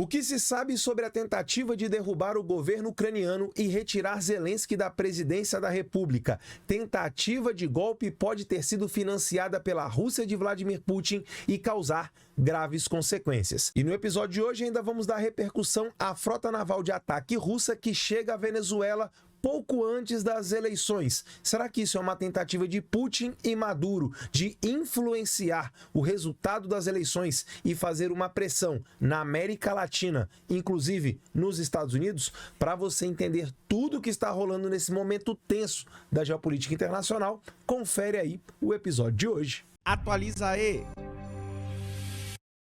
O que se sabe sobre a tentativa de derrubar o governo ucraniano e retirar Zelensky da presidência da República? Tentativa de golpe pode ter sido financiada pela Rússia de Vladimir Putin e causar graves consequências. E no episódio de hoje ainda vamos dar repercussão à frota naval de ataque russa que chega à Venezuela pouco antes das eleições. Será que isso é uma tentativa de Putin e Maduro de influenciar o resultado das eleições e fazer uma pressão na América Latina, inclusive nos Estados Unidos? Para você entender tudo o que está rolando nesse momento tenso da geopolítica internacional, confere aí o episódio de hoje. Atualiza aí!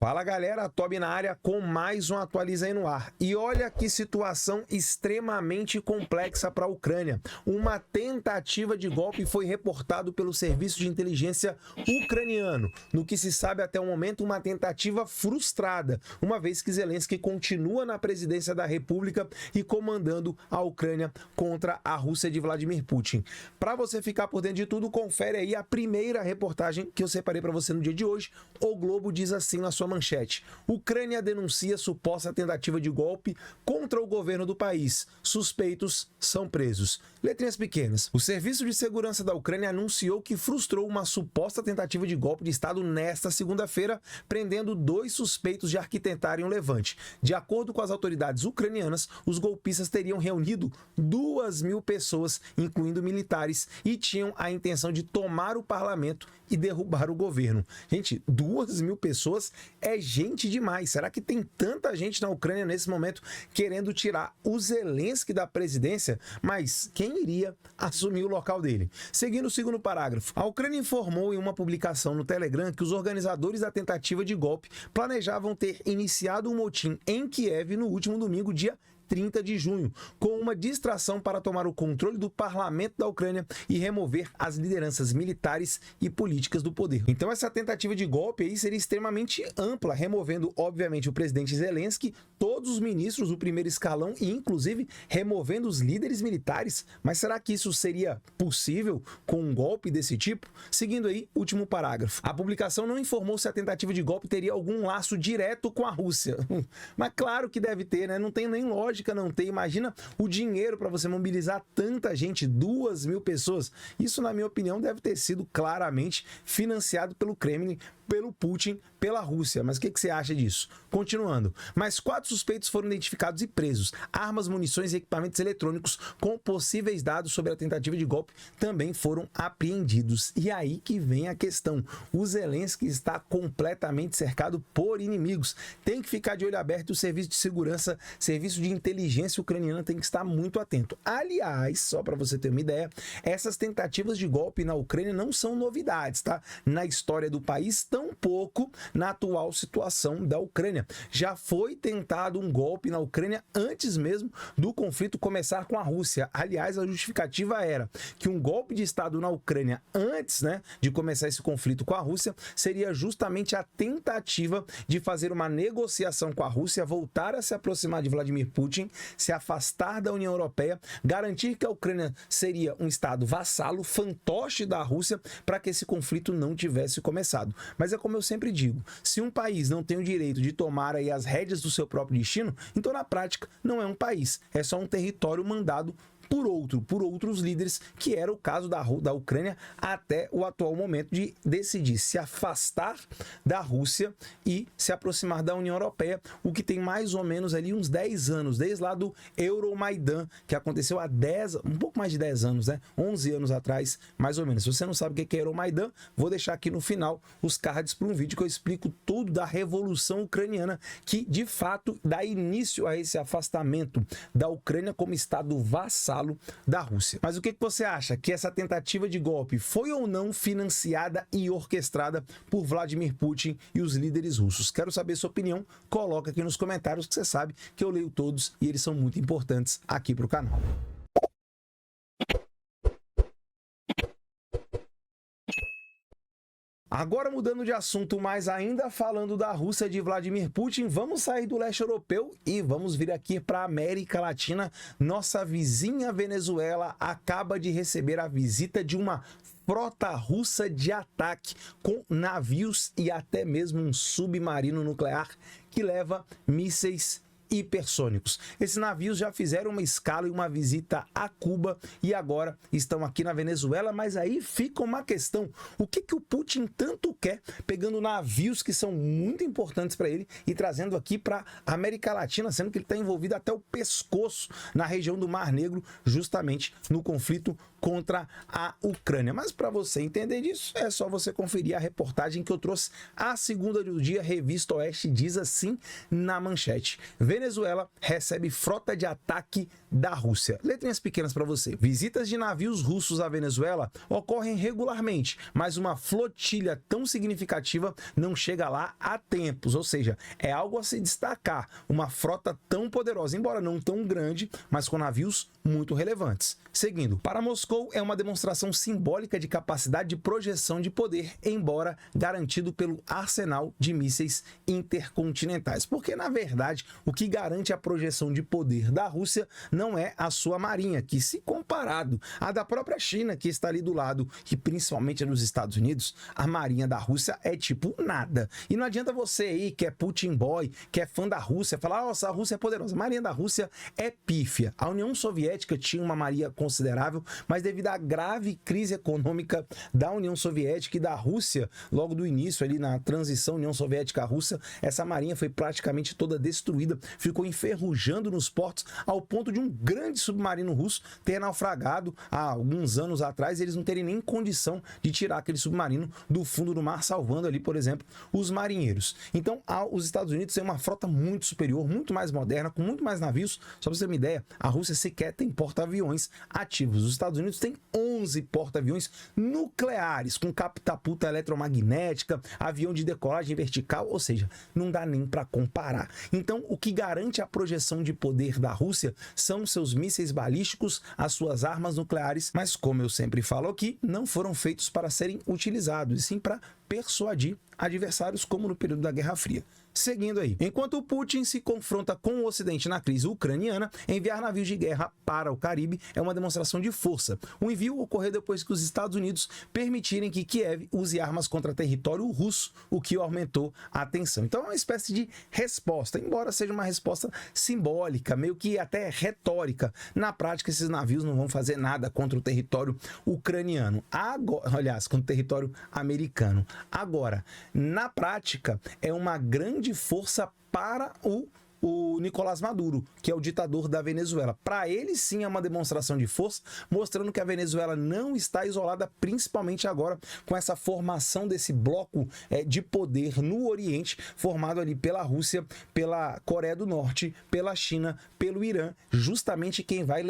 Fala galera, Tobi na área com mais um Atualiza aí no ar. E olha que situação extremamente complexa para a Ucrânia. Uma tentativa de golpe foi reportado pelo serviço de inteligência ucraniano. No que se sabe até o momento, uma tentativa frustrada, uma vez que Zelensky continua na presidência da República e comandando a Ucrânia contra a Rússia de Vladimir Putin. Para você ficar por dentro de tudo, confere aí a primeira reportagem que eu separei para você no dia de hoje. O Globo diz assim na sua manchete: Ucrânia denuncia suposta tentativa de golpe contra o governo do país. Suspeitos são presos. Letrinhas pequenas. O Serviço de Segurança da Ucrânia anunciou que frustrou uma suposta tentativa de golpe de Estado nesta segunda-feira, prendendo 2 suspeitos de arquitetarem um levante. De acordo com as autoridades ucranianas, os golpistas teriam reunido 2.000 pessoas, incluindo militares, e tinham a intenção de tomar o parlamento e derrubar o governo. Gente, 2.000 pessoas é gente demais. Será que tem tanta gente na Ucrânia nesse momento querendo tirar o Zelensky da presidência? Mas quem iria assumir o local dele? Seguindo o segundo parágrafo, a Ucrânia informou em uma publicação no Telegram que os organizadores da tentativa de golpe planejavam ter iniciado um motim em Kiev no último domingo, dia 30 de junho, com uma distração para tomar o controle do parlamento da Ucrânia e remover as lideranças militares e políticas do poder. Então essa tentativa de golpe aí seria extremamente ampla, removendo obviamente o presidente Zelensky, todos os ministros do primeiro escalão e inclusive removendo os líderes militares. Mas será que isso seria possível com um golpe desse tipo? Seguindo aí, último parágrafo. A publicação não informou se a tentativa de golpe teria algum laço direto com a Rússia. Mas claro que deve ter, né? Não tem nem lógica não tem. Imagina o dinheiro para você mobilizar tanta gente, 2.000 pessoas. Isso, na minha opinião, deve ter sido claramente financiado pelo Kremlin, pelo Putin, pela Rússia. Mas o que você acha disso? Continuando. Mais 4 suspeitos foram identificados e presos. Armas, munições e equipamentos eletrônicos com possíveis dados sobre a tentativa de golpe também foram apreendidos. E aí que vem a questão. O Zelensky está completamente cercado por inimigos. Tem que ficar de olho aberto. O serviço de segurança, serviço de inteligência ucraniana tem que estar muito atento. Aliás, só para você ter uma ideia, essas tentativas de golpe na Ucrânia não são novidades, tá? Na história do país, tampouco na atual situação da Ucrânia. Já foi tentado um golpe na Ucrânia antes mesmo do conflito começar com a Rússia. Aliás, a justificativa era que um golpe de Estado na Ucrânia antes, de começar esse conflito com a Rússia seria justamente a tentativa de fazer uma negociação com a Rússia, voltar a se aproximar de Vladimir Putin, se afastar da União Europeia, garantir que a Ucrânia seria um Estado vassalo, fantoche da Rússia, para que esse conflito não tivesse começado. Mas é como eu sempre digo, se um país não tem o direito de tomar aí as rédeas do seu próprio destino, então na prática não é um país, é só um território mandado por outros líderes, que era o caso da Ucrânia até o atual momento de decidir se afastar da Rússia e se aproximar da União Europeia, o que tem mais ou menos ali uns 10 anos, desde lá do Euromaidan, que aconteceu há um pouco mais de 10 anos, 11 anos atrás, mais ou menos. Se você não sabe o que é Euromaidan, vou deixar aqui no final os cards para um vídeo que eu explico tudo da Revolução Ucraniana, que de fato dá início a esse afastamento da Ucrânia como Estado vassalo da Rússia. Mas o que você acha? Que essa tentativa de golpe foi ou não financiada e orquestrada por Vladimir Putin e os líderes russos? Quero saber sua opinião. Coloca aqui nos comentários, que você sabe que eu leio todos e eles são muito importantes aqui para o canal. Agora mudando de assunto, mas ainda falando da Rússia de Vladimir Putin, vamos sair do leste europeu e vamos vir aqui para a América Latina. Nossa vizinha Venezuela acaba de receber a visita de uma frota russa de ataque com navios e até mesmo um submarino nuclear que leva mísseis hipersônicos. Esses navios já fizeram uma escala e uma visita a Cuba e agora estão aqui na Venezuela, mas aí fica uma questão: o que o Putin tanto quer pegando navios que são muito importantes para ele e trazendo aqui para a América Latina, sendo que ele está envolvido até o pescoço na região do Mar Negro, justamente no conflito contra a Ucrânia. Mas para você entender disso, é só você conferir a reportagem que eu trouxe à segunda do dia. Revista Oeste diz assim na manchete: Venezuela recebe frota de ataque da Rússia. Letrinhas pequenas para você. Visitas de navios russos à Venezuela ocorrem regularmente, mas uma flotilha tão significativa não chega lá há tempos, ou seja, é algo a se destacar. Uma frota tão poderosa, embora não tão grande, mas com navios muito relevantes. Seguindo, para Moscou é uma demonstração simbólica de capacidade de projeção de poder, embora garantido pelo arsenal de mísseis intercontinentais. Porque, na verdade, o que garante a projeção de poder da Rússia não é a sua marinha, que, se comparado à da própria China, que está ali do lado, e principalmente nos Estados Unidos, a marinha da Rússia é tipo nada. E não adianta você aí, que é Putin boy, que é fã da Rússia, falar: nossa, a Rússia é poderosa. A marinha da Rússia é pífia. A União Soviética tinha uma marinha considerável, mas devido à grave crise econômica da União Soviética e da Rússia, logo do início ali na transição União Soviética-Rússia, essa marinha foi praticamente toda destruída, ficou enferrujando nos portos, ao ponto de um grande submarino russo ter naufragado há alguns anos atrás, eles não terem nem condição de tirar aquele submarino do fundo do mar, salvando ali, por exemplo, os marinheiros. Então, os Estados Unidos têm uma frota muito superior, muito mais moderna, com muito mais navios. Só para você ter uma ideia, a Rússia sequer tem porta-aviões ativos. Os Estados Unidos têm 11 porta-aviões nucleares, com catapulta eletromagnética, avião de decolagem vertical, ou seja, não dá nem para comparar. Então, o que garante a projeção de poder da Rússia são seus mísseis balísticos, as suas armas nucleares, mas, como eu sempre falo aqui, não foram feitos para serem utilizados, e sim para persuadir adversários, como no período da Guerra Fria. Seguindo aí, enquanto o Putin se confronta com o Ocidente na crise ucraniana, enviar navios de guerra para o Caribe é uma demonstração de força. O envio ocorreu depois que os Estados Unidos permitirem que Kiev use armas contra território russo, o que aumentou a tensão. Então é uma espécie de resposta, embora seja uma resposta simbólica, meio que até retórica. Na prática, esses navios não vão fazer nada contra o território ucraniano. Agora, aliás, contra o território americano. Agora, na prática, é uma grande força para o Nicolás Maduro, que é o ditador da Venezuela. Para ele, sim, é uma demonstração de força, mostrando que a Venezuela não está isolada, principalmente agora com essa formação desse bloco de poder no Oriente, formado ali pela Rússia, pela Coreia do Norte, pela China, pelo Irã, justamente quem vai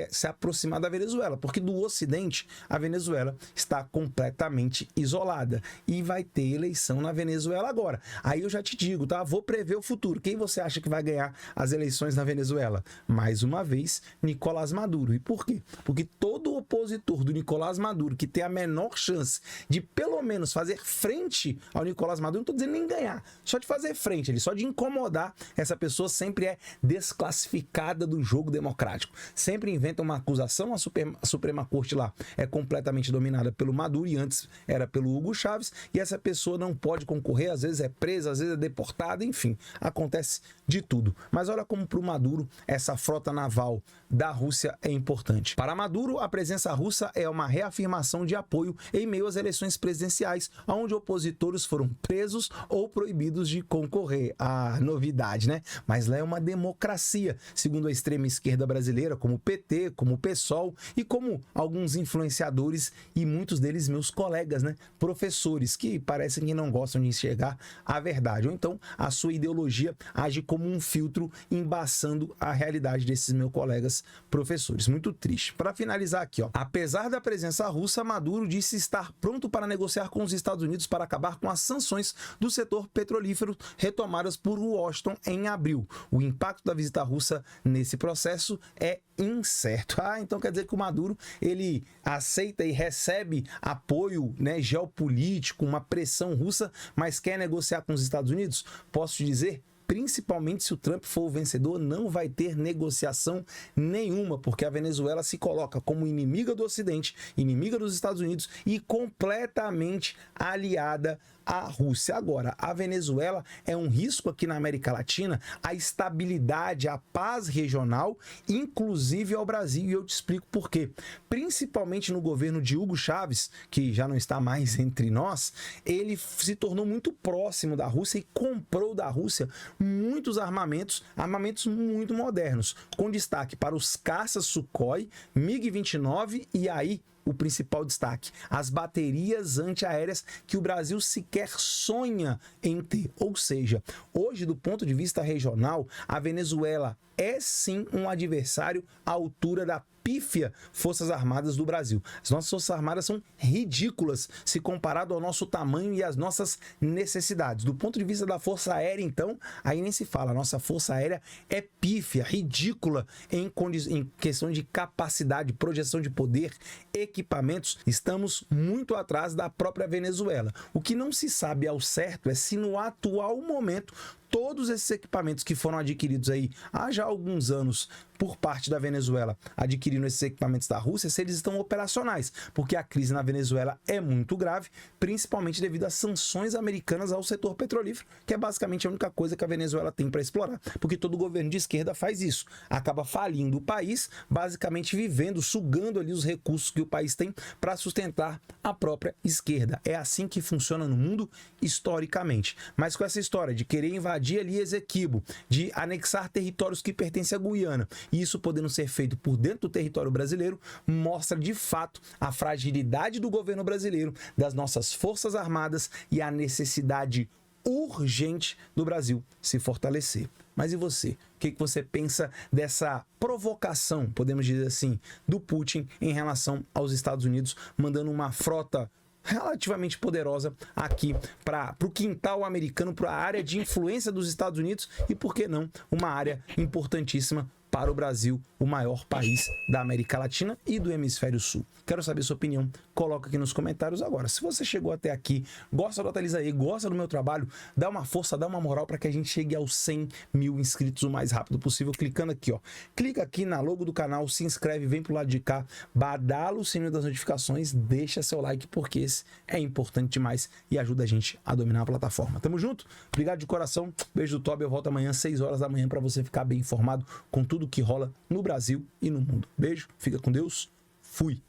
se aproximar da Venezuela, porque do Ocidente a Venezuela está completamente isolada e vai ter eleição na Venezuela agora. Aí eu já te digo, tá? Vou prever o futuro. Quem você acha que vai ganhar as eleições na Venezuela? Mais uma vez, Nicolás Maduro. E por quê? Porque todo opositor do Nicolás Maduro que tem a menor chance de pelo menos fazer frente ao Nicolás Maduro, não estou dizendo nem ganhar, só de fazer frente, só de incomodar, essa pessoa sempre é desclassificada do jogo democrático. Sempre inventa uma acusação, a Suprema Corte lá é completamente dominada pelo Maduro e antes era pelo Hugo Chávez, e essa pessoa não pode concorrer, às vezes é presa, às vezes é deportada, enfim, acontece de tudo. Mas olha como para o Maduro essa frota naval da Rússia é importante. Para Maduro, a presença russa é uma reafirmação de apoio em meio às eleições presidenciais, onde opositores foram presos ou proibidos de concorrer. A novidade, né? Mas lá é uma democracia, segundo a extrema esquerda brasileira, como o PT, como o PSOL e como alguns influenciadores e muitos deles meus colegas, né? Professores que parecem que não gostam de enxergar a verdade, ou então a sua ideologia age como um filtro embaçando a realidade desses meus colegas professores. Muito triste. Para finalizar aqui, ó, apesar da presença russa, Maduro disse estar pronto para negociar com os Estados Unidos para acabar com as sanções do setor petrolífero retomadas por Washington em abril. O impacto da visita russa nesse processo é incerto. Então quer dizer que o Maduro, ele aceita e recebe apoio, né, geopolítico, uma pressão russa, mas quer negociar com os Estados Unidos? Posso te dizer, principalmente se o Trump for o vencedor, não vai ter negociação nenhuma, porque a Venezuela se coloca como inimiga do Ocidente, inimiga dos Estados Unidos e completamente aliada à Rússia. Agora, a Venezuela é um risco aqui na América Latina, a estabilidade, a paz regional, inclusive ao Brasil, e eu te explico por quê. Principalmente no governo de Hugo Chávez, que já não está mais entre nós, ele se tornou muito próximo da Rússia e comprou da Rússia muitos armamentos muito modernos, com destaque para os caças Sukhoi, MiG-29 e aí o principal destaque, as baterias antiaéreas que o Brasil sequer sonha em ter. Ou seja, hoje, do ponto de vista regional, a Venezuela é sim um adversário à altura da pífia Forças Armadas do Brasil. As nossas Forças Armadas são ridículas se comparado ao nosso tamanho e às nossas necessidades. Do ponto de vista da Força Aérea, então, aí nem se fala. A nossa Força Aérea é pífia, ridícula em questão de capacidade, projeção de poder, equipamentos. Estamos muito atrás da própria Venezuela. O que não se sabe ao certo é se no atual momento todos esses equipamentos que foram adquiridos aí há já alguns anos por parte da Venezuela, adquirindo esses equipamentos da Rússia, se eles estão operacionais, porque a crise na Venezuela é muito grave, principalmente devido às sanções americanas ao setor petrolífero, que é basicamente a única coisa que a Venezuela tem para explorar, porque todo governo de esquerda faz isso, acaba falindo o país, basicamente vivendo, sugando ali os recursos que o país tem para sustentar a própria esquerda. É assim que funciona no mundo historicamente. Mas com essa história de querer invadir ali Esequibo, de anexar territórios que pertencem à Guiana, e isso podendo ser feito por dentro do território brasileiro, mostra de fato a fragilidade do governo brasileiro, das nossas forças armadas e a necessidade urgente do Brasil se fortalecer. Mas e você? O que você pensa dessa provocação, podemos dizer assim, do Putin em relação aos Estados Unidos, mandando uma frota relativamente poderosa aqui para o quintal americano, para a área de influência dos Estados Unidos e, por que não, uma área importantíssima para o Brasil, o maior país da América Latina e do Hemisfério Sul. Quero saber sua opinião, coloca aqui nos comentários agora. Se você chegou até aqui, gosta do Atualiza aí, gosta do meu trabalho, dá uma força, dá uma moral para que a gente chegue aos 100 mil inscritos o mais rápido possível, clicando aqui, ó. Clica aqui na logo do canal, se inscreve, vem pro lado de cá, badala o sininho das notificações, deixa seu like, porque esse é importante demais e ajuda a gente a dominar a plataforma. Tamo junto? Obrigado de coração, beijo do Toby, eu volto amanhã às 6 horas da manhã para você ficar bem informado com tudo que rola no Brasil e no mundo. Beijo, fica com Deus, fui!